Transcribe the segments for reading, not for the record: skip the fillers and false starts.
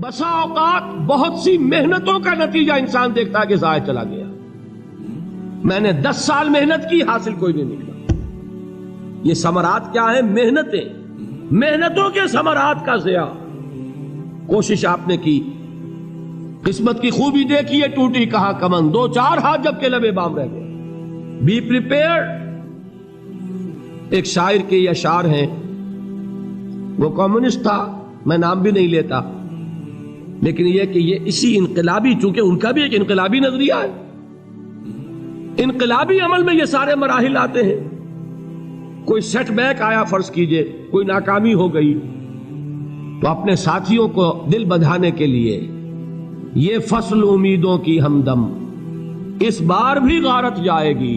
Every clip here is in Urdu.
بسا اوقات بہت سی محنتوں کا نتیجہ انسان دیکھتا ہے کہ ضائع چلا گیا. میں نے 10 سال محنت کی، حاصل کوئی نہیں نکلا. یہ ثمرات کیا ہیں؟ محنتیں، محنتوں کے ثمرات کا ضیاع. کوشش آپ نے کی، قسمت کی خوبی دیکھی ہے، ٹوٹی کہاں کمن، 2-4 ہاتھ جب کے لبے بام رہ گئے. Be prepared. ایک شاعر کے یہ اشعار ہیں، وہ کمیونسٹ تھا، میں نام بھی نہیں لیتا، لیکن یہ کہ یہ اسی انقلابی، چونکہ ان کا بھی ایک انقلابی نظریہ ہے، انقلابی عمل میں یہ سارے مراحل آتے ہیں. کوئی سیٹ بیک آیا، فرض کیجئے کوئی ناکامی ہو گئی، تو اپنے ساتھیوں کو دل بندھانے کے لیے یہ فصل امیدوں کی ہمدم اس بار بھی غارت جائے گی،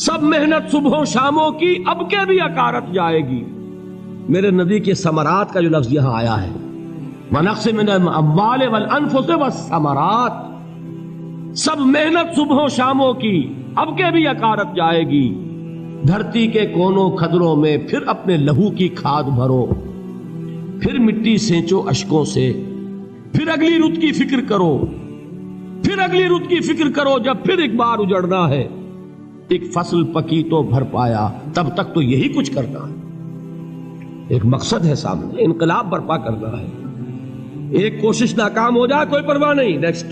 سب محنت صبحوں شاموں کی اب کے بھی اکارت جائے گی. میرے نبی کے ثمرات کا جو لفظ یہاں آیا ہے، وَنَقْصٍ مِّنَ الْأَمْوَالِ وَالْأَنفُسِ وَالثَّمَرَاتِ، سب محنت صبحوں شاموں کی اب کے بھی اکارت جائے گی. دھرتی کے کونوں کھدروں میں پھر اپنے لہو کی کھاد بھرو، پھر مٹی سینچو اشکوں سے، پھر اگلی رت کی فکر کرو، پھر اگلی رت کی فکر کرو، جب پھر ایک بار اجڑنا ہے. ایک فصل پکی تو بھر پایا، تب تک تو یہی کچھ کرنا ہے. ایک مقصد ہے سامنے، انقلاب برپا کرنا ہے. ایک کوشش ناکام ہو جائے کوئی پرواہ نہیں، نیکسٹ.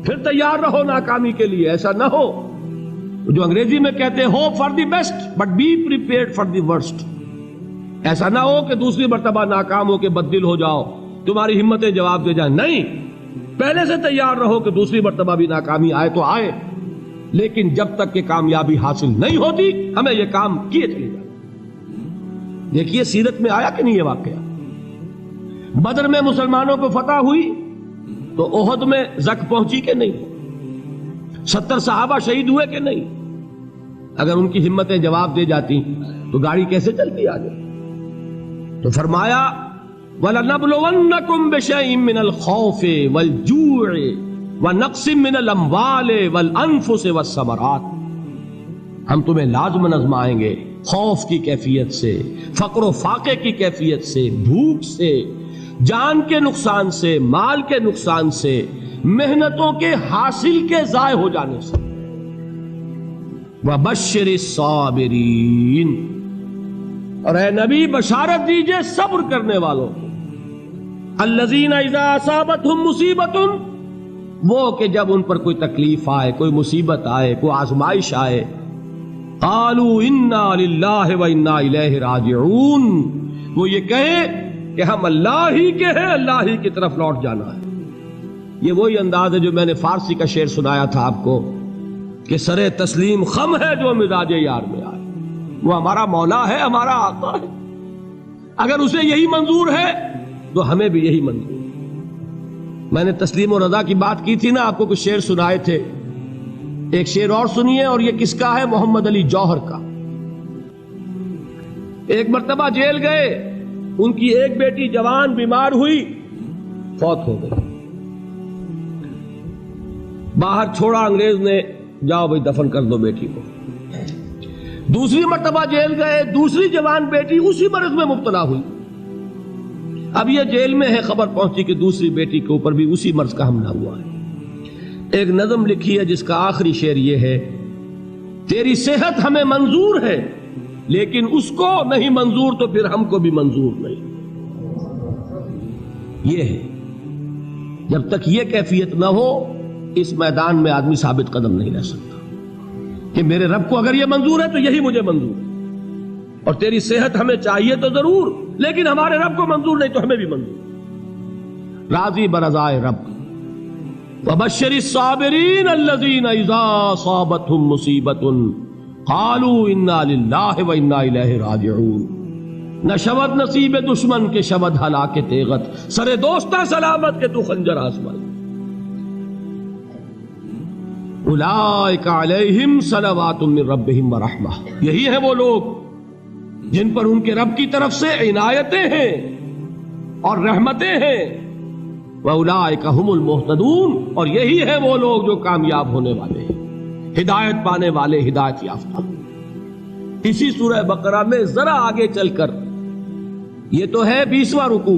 پھر تیار رہو ناکامی کے لیے. ایسا نہ ہو جو انگریزی میں کہتے ہیں hope for the best but be prepared for the worst. ایسا نہ ہو کہ دوسری مرتبہ ناکام ہو کے بددل ہو جاؤ، تمہاری ہمتیں جواب دے جائیں. نہیں، پہلے سے تیار رہو کہ دوسری مرتبہ بھی ناکامی آئے تو آئے، لیکن جب تک کہ کامیابی حاصل نہیں ہوتی ہمیں یہ کام کیے چلے جائیں. دیکھیے سیرت میں آیا کہ نہیں یہ واقعہ. بدر میں مسلمانوں کو فتح ہوئی تو احد میں زک پہنچی کہ نہیں؟ 70 صحابہ شہید ہوئے کہ نہیں؟ اگر ان کی ہمتیں جواب دے جاتی تو گاڑی کیسے چلتی آگے؟ تو فرمایا وَلَنَبْلُوَنَّكُمْ بِشَيْءٍ مِّنَ الْخَوْفِ وَالْجُوعِ وَنَقْصٍ مِّنَ الْأَمْوَالِ وَالْأَنفُسِ وَالثَّمَرَاتِ. ہم تمہیں لازماً آزمائیں گے، خوف کی کیفیت سے، فقر و فاقے کی کیفیت سے، بھوک سے، جان کے نقصان سے، مال کے نقصان سے، محنتوں کے حاصل کے ضائع ہو جانے سے. وَبَشِّرِ الصَّابِرِينَ، اور اے نبی بشارت دیجئے صبر کرنے والوں کو. الَّذِينَ إِذَا أَصَابَتْهُمْ مُصِيبَةٌ، وہ کہ جب ان پر کوئی تکلیف آئے، کوئی مصیبت آئے، کوئی آزمائش آئے، قالوا انا للہ وانا الیہ راجعون، وہ یہ کہیں کہ ہم اللہ ہی کے ہیں، اللہ ہی کی طرف لوٹ جانا ہے. یہ وہی انداز ہے جو میں نے فارسی کا شعر سنایا تھا آپ کو کہ سرے تسلیم خم ہے جو مزاج یار میں آئے. وہ ہمارا مولا ہے، ہمارا آقا ہے. اگر اسے یہی منظور ہے تو ہمیں بھی یہی منظور ہے. میں نے تسلیم و رضا کی بات کی تھی نا، آپ کو کچھ شعر سنائے تھے. ایک شعر اور سنیے، اور یہ کس کا ہے؟ محمد علی جوہر کا. ایک مرتبہ جیل گئے، ان کی ایک بیٹی جوان بیمار ہوئی، فوت ہو گئی. باہر چھوڑا انگریز نے، جاؤ بھائی دفن کر دو بیٹی کو. دوسری مرتبہ جیل گئے، دوسری جوان بیٹی اسی مرض میں مبتلا ہوئی. اب یہ جیل میں ہے، خبر پہنچی کہ دوسری بیٹی کے اوپر بھی اسی مرض کا حملہ ہوا ہے. ایک نظم لکھی ہے جس کا آخری شعر یہ ہے، تیری صحت ہمیں منظور ہے لیکن اس کو نہیں منظور تو پھر ہم کو بھی منظور نہیں. یہ ہے، جب تک یہ کیفیت نہ ہو اس میدان میں آدمی ثابت قدم نہیں رہ سکتا کہ میرے رب کو اگر یہ منظور ہے تو یہی مجھے منظور ہے، اور تیری صحت ہمیں چاہیے تو ضرور، لیکن ہمارے رب کو منظور نہیں تو ہمیں بھی منظور. راضی برضائے رب. وَبَشِّرِ الصَّابِرِينَ الَّذِينَ إِذَا أَصَابَتْهُمْ مُصِيبَةٌ قَالُوا إِنَّا لِلَّهِ وَإِنَّا إِلَيْهِ رَاجِعُونَ. نہ شود نصیب دشمن کے شود ہلاک تیغت، سر دوستہ سلامت کے تو خنجر آزمائے. أُولَئِكَ عَلَيْهِمْ صَلَوَاتٌ مِّن رَّبِّهِمْ وَرَحْمَةٌ، یہی ہے وہ لوگ جن پر ان کے رب کی طرف سے عنایتیں ہیں اور رحمتیں ہیں. وَأُولَئِكَ هُمُ الْمُهْتَدُونَ، اور یہی ہے وہ لوگ جو کامیاب ہونے والے ہیں، ہدایت پانے والے، ہدایت یافتہ. اسی سورہ بقرہ میں ذرا آگے چل کر، یہ تو ہے 20واں رکوع،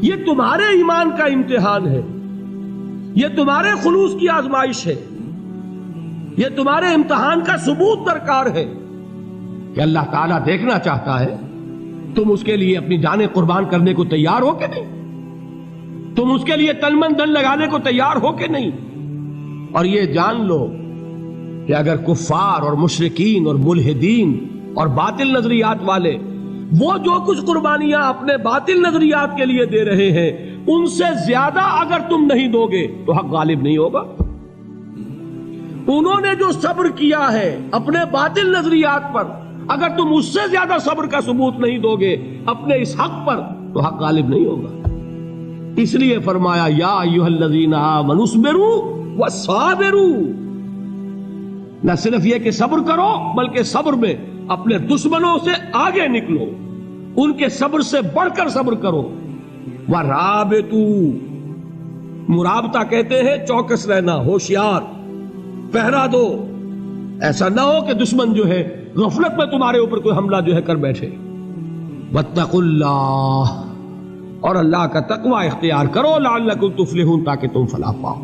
یہ تمہارے ایمان کا امتحان ہے، یہ تمہارے خلوص کی آزمائش ہے، یہ تمہارے امتحان کا ثبوت درکار ہے کہ اللہ تعالیٰ دیکھنا چاہتا ہے تم اس کے لیے اپنی جانیں قربان کرنے کو تیار ہو کہ نہیں، تم اس کے لیے تن من دھن لگانے کو تیار ہو کہ نہیں۔ اور یہ جان لو کہ اگر کفار اور مشرکین اور ملحدین اور باطل نظریات والے وہ جو کچھ قربانیاں اپنے باطل نظریات کے لیے دے رہے ہیں ان سے زیادہ اگر تم نہیں دو گے تو حق غالب نہیں ہوگا۔ انہوں نے جو صبر کیا ہے اپنے باطل نظریات پر، اگر تم اس سے زیادہ صبر کا ثبوت نہیں دو گے اپنے اس حق پر تو حق غالب نہیں ہوگا۔ اس لیے فرمایا یا ایھا الذین آمنوا اصبروا وصابروا، نہ صرف یہ کہ صبر کرو بلکہ صبر میں اپنے دشمنوں سے آگے نکلو، ان کے صبر سے بڑھ کر صبر کرو۔ ورابطوا، مرابطہ کہتے ہیں چوکس رہنا، ہوشیار، پہرا دو، ایسا نہ ہو کہ دشمن جو ہے غفلت میں تمہارے اوپر کوئی حملہ جو ہے کر بیٹھے۔ واتقوا اللہ، اور اللہ کا تقوی اختیار کرو، لعلکم تفلحون، تاکہ تم فلاح پاؤ۔